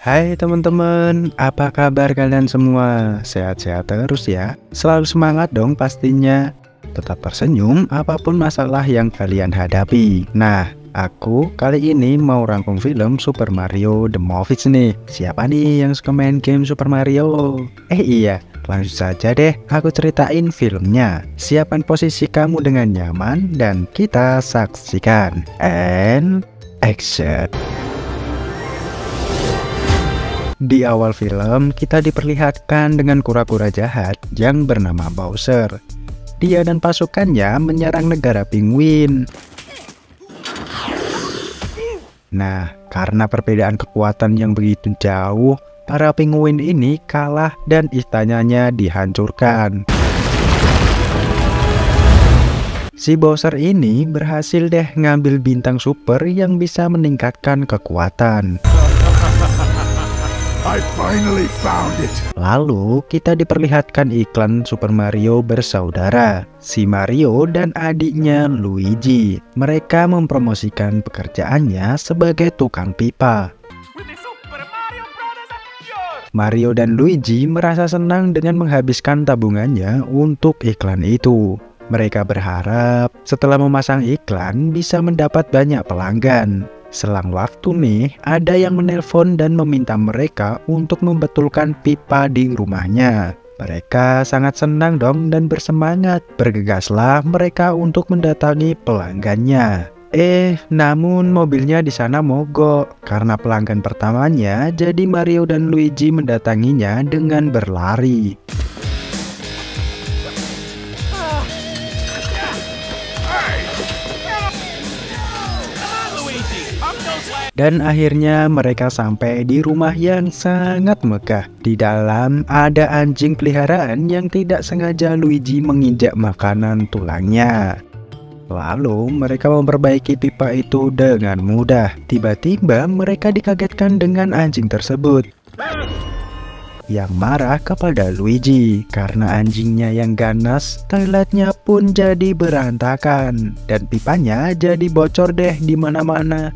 Hai teman-teman, apa kabar kalian semua? Sehat-sehat terus ya? Selalu semangat dong pastinya. Tetap tersenyum apapun masalah yang kalian hadapi. Nah, aku kali ini mau rangkum film Super Mario The Movies nih. Siapa nih yang suka main game Super Mario? Iya, langsung saja deh aku ceritain filmnya. Siapkan posisi kamu dengan nyaman dan kita saksikan. And action. Di awal film, kita diperlihatkan dengan kura-kura jahat yang bernama Bowser. Dia dan pasukannya menyerang negara penguin. Nah, karena perbedaan kekuatan yang begitu jauh, para penguin ini kalah dan istananya dihancurkan. Si Bowser ini berhasil deh ngambil bintang super yang bisa meningkatkan kekuatan. I finally found it. Lalu kita diperlihatkan iklan Super Mario bersaudara, si Mario dan adiknya Luigi. Mereka mempromosikan pekerjaannya sebagai tukang pipa. Mario dan Luigi merasa senang dengan menghabiskan tabungannya untuk iklan itu. Mereka berharap setelah memasang iklan bisa mendapat banyak pelanggan. Selang waktu nih, ada yang menelpon dan meminta mereka untuk membetulkan pipa di rumahnya. Mereka sangat senang dong dan bersemangat. Bergegaslah mereka untuk mendatangi pelanggannya. Namun mobilnya di sana mogok karena pelanggan pertamanya, jadi Mario dan Luigi mendatanginya dengan berlari. Dan akhirnya mereka sampai di rumah yang sangat megah. Di dalam ada anjing peliharaan yang tidak sengaja Luigi menginjak makanan tulangnya. Lalu mereka memperbaiki pipa itu dengan mudah. Tiba-tiba mereka dikagetkan dengan anjing tersebut yang marah kepada Luigi karena anjingnya yang ganas. Toiletnya pun jadi berantakan dan pipanya jadi bocor deh di mana-mana.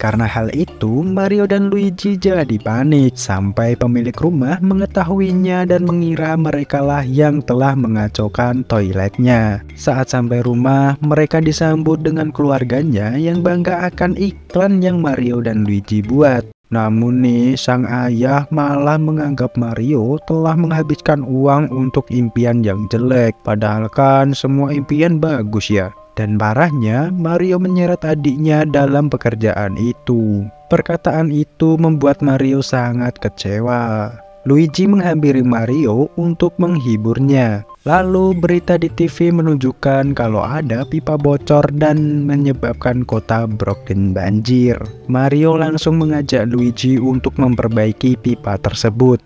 Karena hal itu, Mario dan Luigi jadi panik sampai pemilik rumah mengetahuinya dan mengira merekalah yang telah mengacaukan toiletnya. Saat sampai rumah, mereka disambut dengan keluarganya yang bangga akan iklan yang Mario dan Luigi buat. Namun nih, sang ayah malah menganggap Mario telah menghabiskan uang untuk impian yang jelek. Padahal kan semua impian bagus ya. Dan parahnya, Mario menyeret adiknya dalam pekerjaan itu. Perkataan itu membuat Mario sangat kecewa. Luigi menghampiri Mario untuk menghiburnya. Lalu berita di TV menunjukkan kalau ada pipa bocor dan menyebabkan kota Broken banjir. Mario langsung mengajak Luigi untuk memperbaiki pipa tersebut.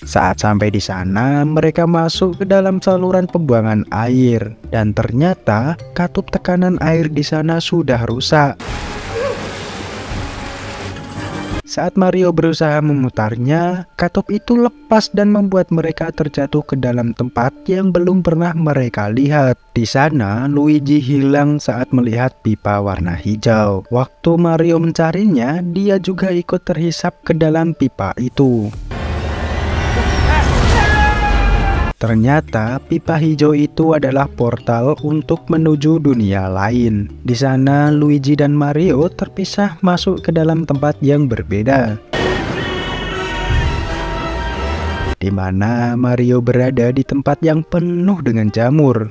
Saat sampai di sana, mereka masuk ke dalam saluran pembuangan air dan ternyata katup tekanan air di sana sudah rusak. Saat Mario berusaha memutarnya, katup itu lepas dan membuat mereka terjatuh ke dalam tempat yang belum pernah mereka lihat. Di sana, Luigi hilang saat melihat pipa warna hijau. Waktu Mario mencarinya, dia juga ikut terhisap ke dalam pipa itu. Ternyata pipa hijau itu adalah portal untuk menuju dunia lain. Di sana Luigi dan Mario terpisah masuk ke dalam tempat yang berbeda. Di mana Mario berada di tempat yang penuh dengan jamur.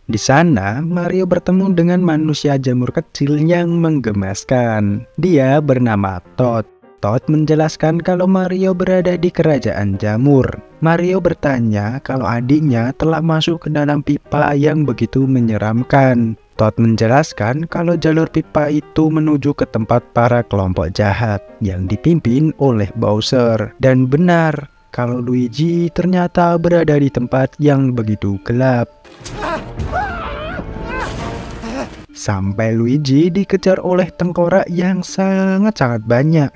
Di sana Mario bertemu dengan manusia jamur kecil yang menggemaskan. Dia bernama Toad. Toad menjelaskan kalau Mario berada di kerajaan jamur. Mario bertanya kalau adiknya telah masuk ke dalam pipa yang begitu menyeramkan. Toad menjelaskan kalau jalur pipa itu menuju ke tempat para kelompok jahat yang dipimpin oleh Bowser. Dan benar, kalau Luigi ternyata berada di tempat yang begitu gelap. Sampai Luigi dikejar oleh tengkorak yang sangat-sangat banyak.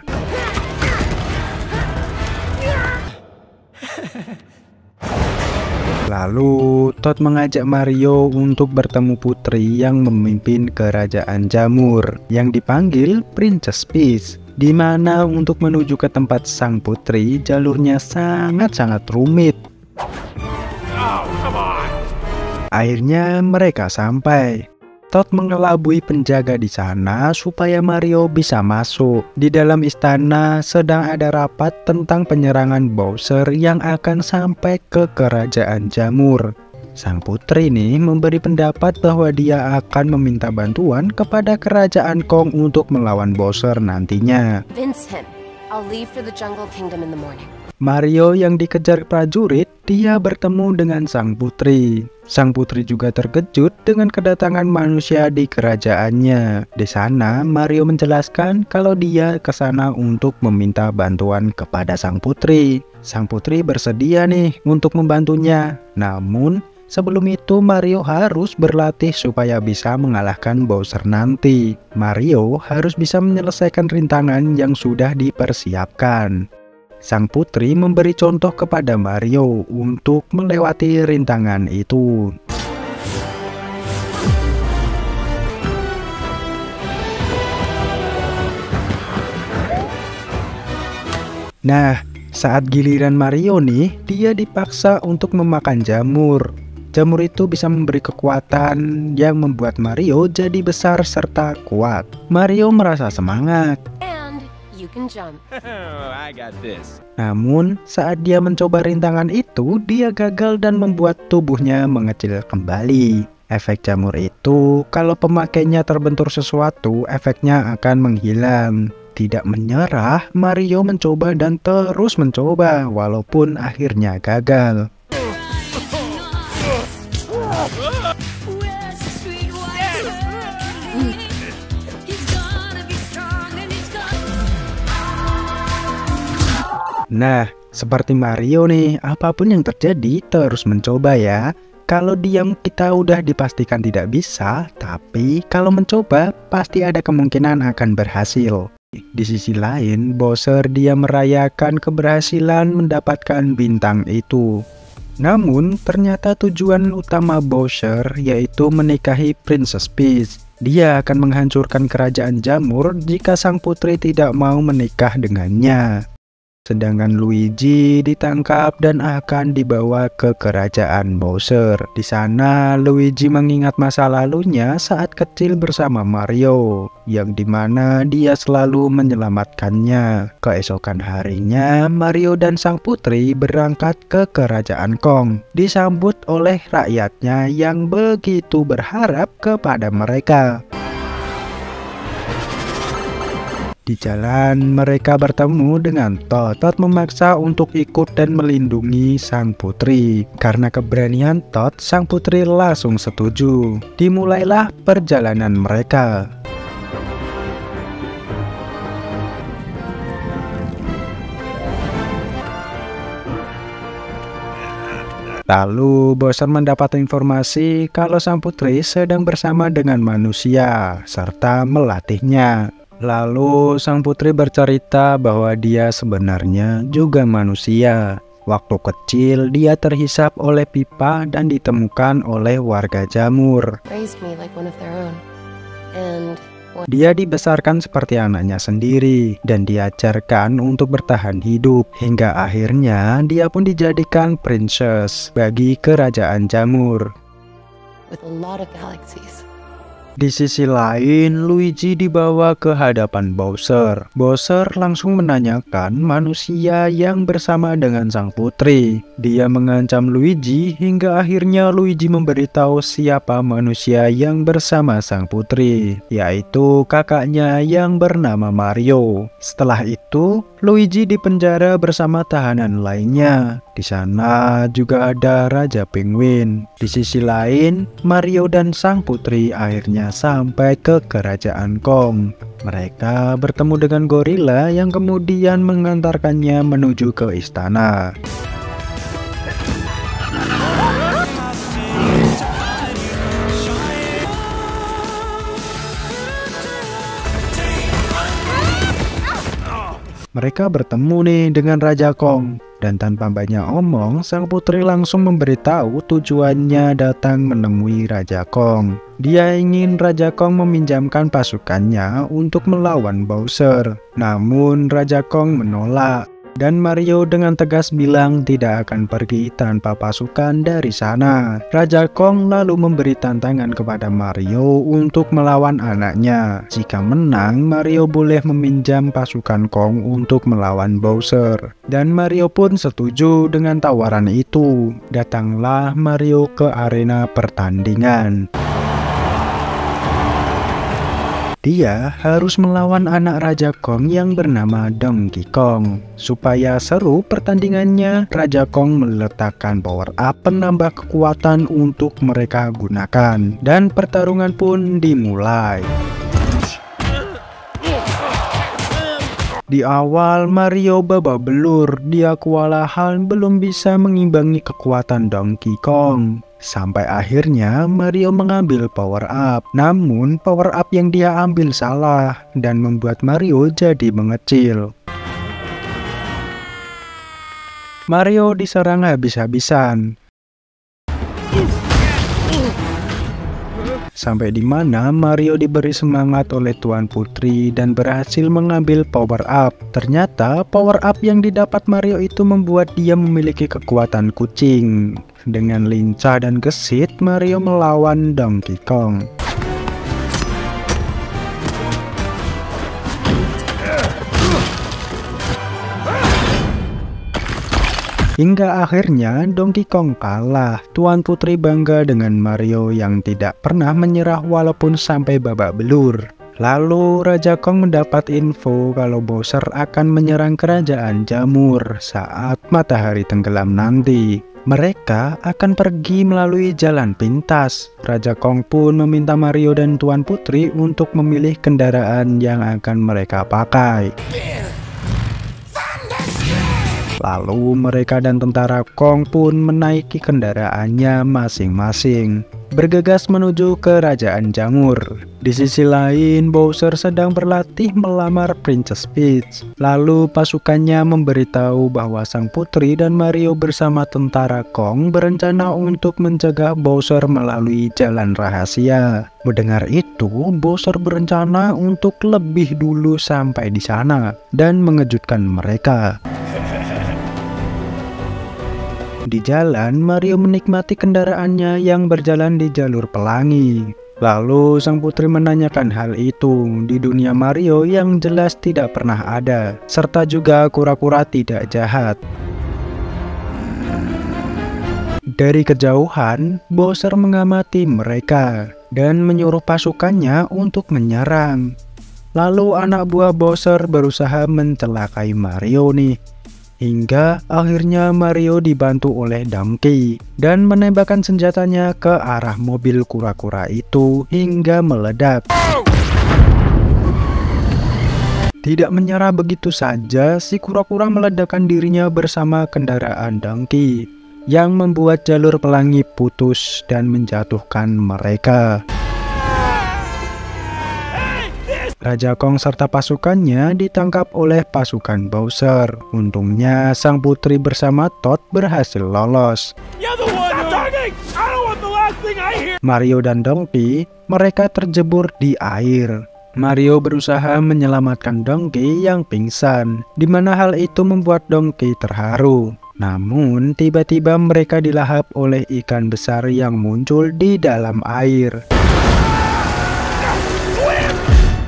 Lalu Todd mengajak Mario untuk bertemu putri yang memimpin kerajaan jamur yang dipanggil Princess Peach, di mana untuk menuju ke tempat sang putri jalurnya sangat-sangat rumit. Akhirnya mereka sampai. Todd mengelabui penjaga di sana supaya Mario bisa masuk. Di dalam istana sedang ada rapat tentang penyerangan Bowser yang akan sampai ke kerajaan jamur. Sang putri ini memberi pendapat bahwa dia akan meminta bantuan kepada kerajaan Kong untuk melawan Bowser nantinya. I'll leave for the Jungle Kingdom in the morning. Mario yang dikejar prajurit, dia bertemu dengan sang putri. Sang putri juga terkejut dengan kedatangan manusia di kerajaannya. Di sana, Mario menjelaskan kalau dia ke sana untuk meminta bantuan kepada sang putri. Sang putri bersedia nih untuk membantunya. Namun, sebelum itu Mario harus berlatih supaya bisa mengalahkan Bowser nanti. Mario harus bisa menyelesaikan rintangan yang sudah dipersiapkan. Sang putri memberi contoh kepada Mario untuk melewati rintangan itu. Nah, saat giliran Mario nih, dia dipaksa untuk memakan jamur. Jamur itu bisa memberi kekuatan yang membuat Mario jadi besar serta kuat. Mario merasa semangat. Namun, saat dia mencoba rintangan itu, dia gagal dan membuat tubuhnya mengecil kembali. Efek jamur itu, kalau pemakainya terbentur sesuatu, efeknya akan menghilang. Tidak menyerah, Mario mencoba dan terus mencoba, walaupun akhirnya gagal. Nah, seperti Mario nih, apapun yang terjadi terus mencoba ya. Kalau diam kita udah dipastikan tidak bisa, tapi kalau mencoba pasti ada kemungkinan akan berhasil. Di sisi lain, Bowser dia merayakan keberhasilan mendapatkan bintang itu. Namun, ternyata tujuan utama Bowser yaitu menikahi Princess Peach. Dia akan menghancurkan kerajaan jamur jika sang putri tidak mau menikah dengannya. Sedangkan Luigi ditangkap dan akan dibawa ke kerajaan Bowser. Di sana Luigi mengingat masa lalunya saat kecil bersama Mario, yang dimana dia selalu menyelamatkannya. Keesokan harinya Mario dan sang putri berangkat ke kerajaan Kong, disambut oleh rakyatnya yang begitu berharap kepada mereka. Di jalan, mereka bertemu dengan Todd. Todd memaksa untuk ikut dan melindungi sang putri. Karena keberanian Todd, sang putri langsung setuju. Dimulailah perjalanan mereka. Lalu Bowser mendapat informasi kalau sang putri sedang bersama dengan manusia serta melatihnya. Lalu sang putri bercerita bahwa dia sebenarnya juga manusia. Waktu kecil dia terhisap oleh pipa dan ditemukan oleh warga jamur. Dia dibesarkan seperti anaknya sendiri dan diajarkan untuk bertahan hidup. Hingga akhirnya dia pun dijadikan princess bagi kerajaan jamur. Di sisi lain, Luigi dibawa ke hadapan Bowser. Bowser langsung menanyakan manusia yang bersama dengan sang putri. Dia mengancam Luigi hingga akhirnya Luigi memberitahu siapa manusia yang bersama sang putri, yaitu kakaknya yang bernama Mario. Setelah itu, Luigi dipenjara bersama tahanan lainnya. Di sana juga ada Raja Penguin. Di sisi lain, Mario dan sang putri akhirnya sampai ke kerajaan Kong. Mereka bertemu dengan gorila yang kemudian mengantarkannya menuju ke istana. Mereka bertemu nih dengan Raja Kong. Dan tanpa banyak omong, sang putri langsung memberitahu tujuannya datang menemui Raja Kong. Dia ingin Raja Kong meminjamkan pasukannya untuk melawan Bowser. Namun Raja Kong menolak. Dan Mario dengan tegas bilang tidak akan pergi tanpa pasukan dari sana. Raja Kong lalu memberi tantangan kepada Mario untuk melawan anaknya. Jika menang, Mario boleh meminjam pasukan Kong untuk melawan Bowser. Dan Mario pun setuju dengan tawaran itu. Datanglah Mario ke arena pertandingan. Dia harus melawan anak Raja Kong yang bernama Donkey Kong. Supaya seru pertandingannya, Raja Kong meletakkan power up penambah kekuatan untuk mereka gunakan. Dan pertarungan pun dimulai. Di awal Mario babak belur, dia kewalahan belum bisa mengimbangi kekuatan Donkey Kong. Sampai akhirnya Mario mengambil power up. Namun power up yang dia ambil salah dan membuat Mario jadi mengecil. Mario diserang habis-habisan. Sampai di mana Mario diberi semangat oleh Tuan Putri dan berhasil mengambil power up. Ternyata power up yang didapat Mario itu membuat dia memiliki kekuatan kucing. Dengan lincah dan gesit, Mario melawan Donkey Kong. Hingga akhirnya Donkey Kong kalah. Tuan Putri bangga dengan Mario yang tidak pernah menyerah walaupun sampai babak belur. Lalu Raja Kong mendapat info kalau Bowser akan menyerang kerajaan Jamur saat matahari tenggelam nanti. Mereka akan pergi melalui jalan pintas. Raja Kong pun meminta Mario dan Tuan Putri untuk memilih kendaraan yang akan mereka pakai. Lalu mereka dan tentara Kong pun menaiki kendaraannya masing-masing, bergegas menuju ke Kerajaan Jamur. Di sisi lain, Bowser sedang berlatih melamar Princess Peach. Lalu pasukannya memberitahu bahwa sang putri dan Mario bersama tentara Kong berencana untuk mencegah Bowser melalui jalan rahasia. Mendengar itu, Bowser berencana untuk lebih dulu sampai di sana dan mengejutkan mereka. Di jalan, Mario menikmati kendaraannya yang berjalan di jalur pelangi. Lalu sang putri menanyakan hal itu di dunia Mario yang jelas tidak pernah ada, serta juga kura-kura tidak jahat. Dari kejauhan, Bowser mengamati mereka dan menyuruh pasukannya untuk menyerang. Lalu anak buah Bowser berusaha mencelakai Mario nih. Hingga akhirnya Mario dibantu oleh Donkey dan menembakkan senjatanya ke arah mobil kura-kura itu hingga meledak. Tidak menyerah begitu saja, si kura-kura meledakkan dirinya bersama kendaraan Donkey yang membuat jalur pelangi putus dan menjatuhkan mereka. Raja Kong serta pasukannya ditangkap oleh pasukan Bowser. Untungnya sang putri bersama Toad berhasil lolos. Mario dan Donkey, mereka terjebur di air. Mario berusaha menyelamatkan Donkey yang pingsan, di mana hal itu membuat Donkey terharu. Namun tiba-tiba mereka dilahap oleh ikan besar yang muncul di dalam air.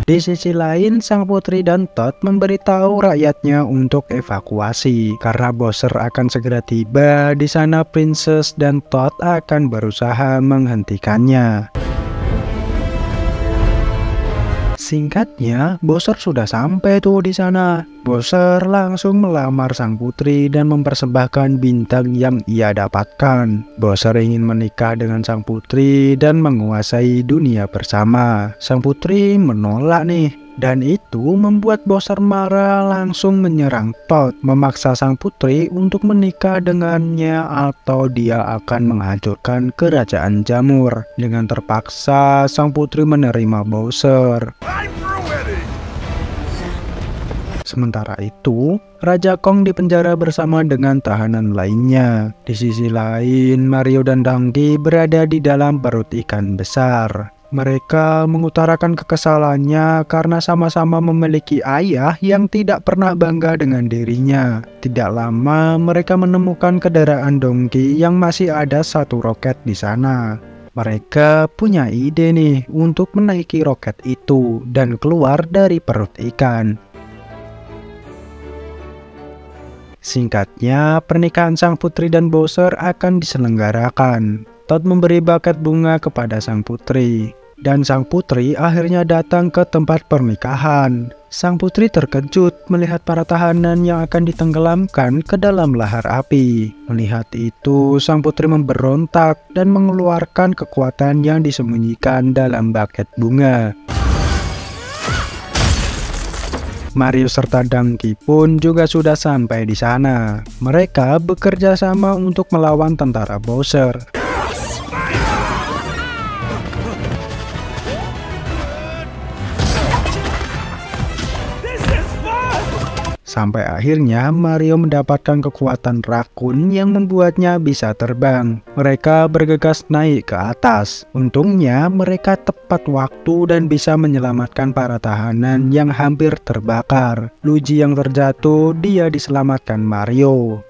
Di sisi lain, sang putri dan Toad memberitahu rakyatnya untuk evakuasi karena Bowser akan segera tiba. Di sana Princess dan Toad akan berusaha menghentikannya. Singkatnya, Bowser sudah sampai tuh di sana. Bowser langsung melamar sang putri dan mempersembahkan bintang yang ia dapatkan. Bowser ingin menikah dengan sang putri dan menguasai dunia bersama. Sang putri menolak nih. Dan itu membuat Bowser marah, langsung menyerang Toad, memaksa sang putri untuk menikah dengannya atau dia akan menghancurkan kerajaan Jamur. Dengan terpaksa, sang putri menerima Bowser. Sementara itu, Raja Kong dipenjara bersama dengan tahanan lainnya. Di sisi lain, Mario dan Donkey berada di dalam perut ikan besar. Mereka mengutarakan kekesalannya karena sama-sama memiliki ayah yang tidak pernah bangga dengan dirinya. Tidak lama, mereka menemukan kendaraan Donkey yang masih ada satu roket di sana. Mereka punya ide nih untuk menaiki roket itu dan keluar dari perut ikan. Singkatnya, pernikahan sang putri dan Bowser akan diselenggarakan. Toad memberi buket bunga kepada sang putri, dan sang putri akhirnya datang ke tempat pernikahan. Sang putri terkejut melihat para tahanan yang akan ditenggelamkan ke dalam lahar api. Melihat itu, sang putri memberontak dan mengeluarkan kekuatan yang disembunyikan dalam buket bunga. Mario serta Donkey pun juga sudah sampai di sana. Mereka bekerja sama untuk melawan tentara Bowser. Sampai akhirnya Mario mendapatkan kekuatan rakun yang membuatnya bisa terbang. Mereka bergegas naik ke atas. Untungnya mereka tepat waktu dan bisa menyelamatkan para tahanan yang hampir terbakar. Luigi yang terjatuh, dia diselamatkan Mario.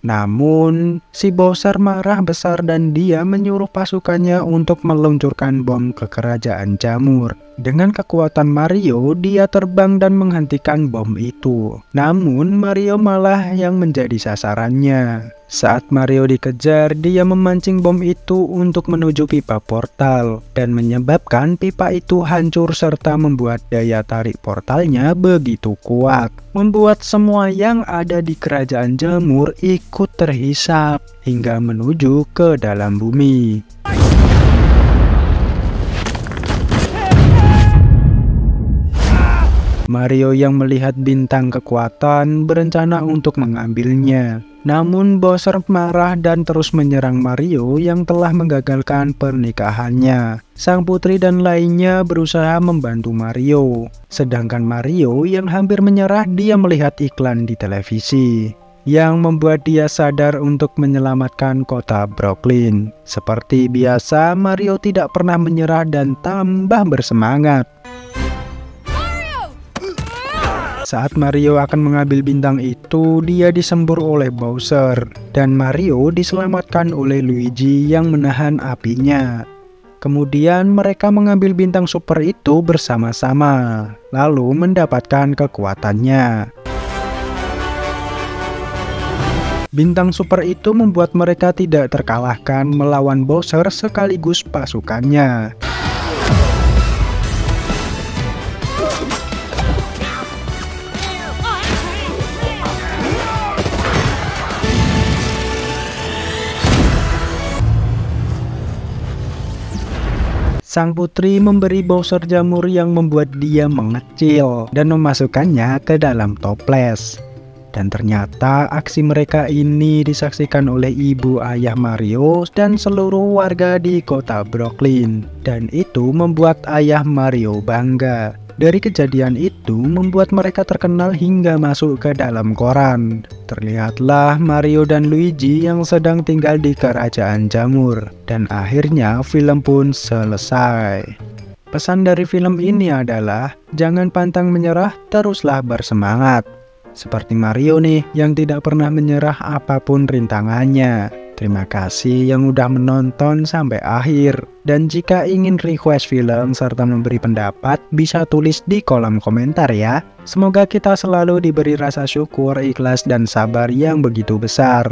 Namun, si Bowser marah besar dan dia menyuruh pasukannya untuk meluncurkan bom ke kerajaan jamur. Dengan kekuatan Mario, dia terbang dan menghentikan bom itu. Namun, Mario malah yang menjadi sasarannya. Saat Mario dikejar, dia memancing bom itu untuk menuju pipa portal dan menyebabkan pipa itu hancur serta membuat daya tarik portalnya begitu kuat, membuat semua yang ada di kerajaan jamur ikut terhisap hingga menuju ke dalam bumi. Mario yang melihat bintang kekuatan berencana untuk mengambilnya. Namun Bowser marah dan terus menyerang Mario yang telah menggagalkan pernikahannya. Sang putri dan lainnya berusaha membantu Mario. Sedangkan Mario yang hampir menyerah, dia melihat iklan di televisi yang membuat dia sadar untuk menyelamatkan kota Brooklyn. Seperti biasa, Mario tidak pernah menyerah dan tambah bersemangat. Saat Mario akan mengambil bintang itu, dia disembur oleh Bowser, dan Mario diselamatkan oleh Luigi yang menahan apinya. Kemudian mereka mengambil bintang super itu bersama-sama, lalu mendapatkan kekuatannya. Bintang super itu membuat mereka tidak terkalahkan melawan Bowser sekaligus pasukannya. Sang putri memberi Bowser jamur yang membuat dia mengecil dan memasukkannya ke dalam toples. Dan ternyata aksi mereka ini disaksikan oleh ibu ayah Mario dan seluruh warga di kota Brooklyn. Dan itu membuat ayah Mario bangga. Dari kejadian itu membuat mereka terkenal hingga masuk ke dalam koran. Terlihatlah Mario dan Luigi yang sedang tinggal di kerajaan jamur. Dan akhirnya film pun selesai. Pesan dari film ini adalah jangan pantang menyerah, teruslah bersemangat. Seperti Mario nih yang tidak pernah menyerah apapun rintangannya. Terima kasih yang udah menonton sampai akhir. Dan jika ingin request film serta memberi pendapat, bisa tulis di kolom komentar ya. Semoga kita selalu diberi rasa syukur, ikhlas, dan sabar yang begitu besar.